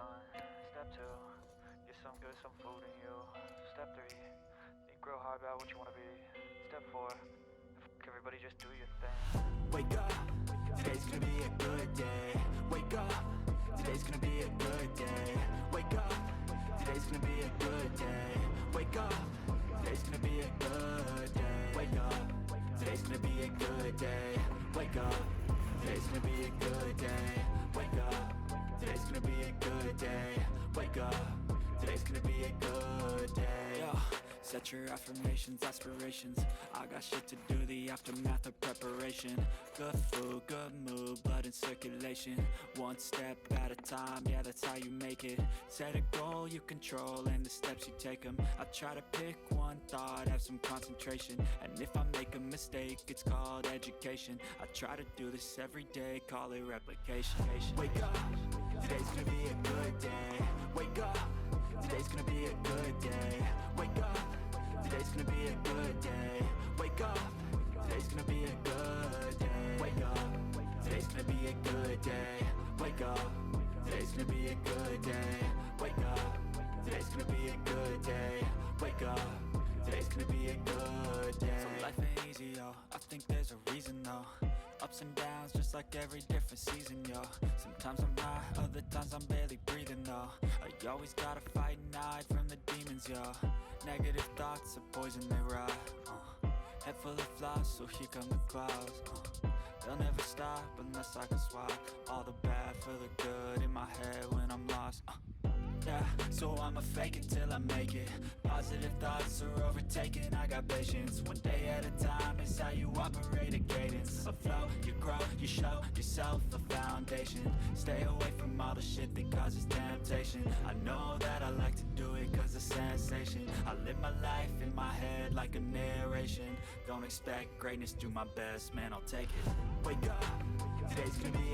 1, step 2, get some food in you. Step 3, think real hard about what you wanna be. Step 4, everybody just do your thing. Wake up, today's gonna be a good day. Wake up, today's gonna be a good day. Wake up, today's gonna be a good day. Wake up, today's gonna be a good day. Wake up, today's gonna be a good day. Wake up, today's gonna be a good day. Wake up, today's gonna be a good day. Wake up, today's gonna be a good day. Yo, set your affirmations, aspirations. I got shit to do, the aftermath of preparation. Good food, good mood, blood in circulation. One step at a time, yeah, that's how you make it. Set a goal you control and the steps you take them. I try to pick one thought, have some concentration. And if I make a mistake, it's called education. I try to do this every day, call it replication. Wake up, today's gonna be a good day. Wake up, today's gonna be a good day. Wake up, today's gonna be a good day. Wake up, today's gonna be a good day. Wake up, today's gonna be a good day. Wake up, today's gonna be a good day. Wake up, today's gonna be a good day. Wake up, today's gonna be a good day. So life ain't easy, yo, I think there's a reason though. Ups and downs, just like every different season, yo. Sometimes I'm high, other times I'm barely breathing, though. I always gotta fight and hide from the demons, yo. Negative thoughts are poison, they rot. Head full of flies, so here come the clouds. They'll never stop unless I can swap all the bad for the good in my head when I'm lost. Yeah, so I'ma fake it till I make it. Positive thoughts are overtaken, I got patience. One day at a time is how you operate a cadence. A flow, you grow, you show yourself a foundation. Stay away from all the shit that causes temptation. I know that I like to do it cause it's sensation. I live my life in my head like a narration. Don't expect greatness, do my best, man, I'll take it. Wake up, today's gonna be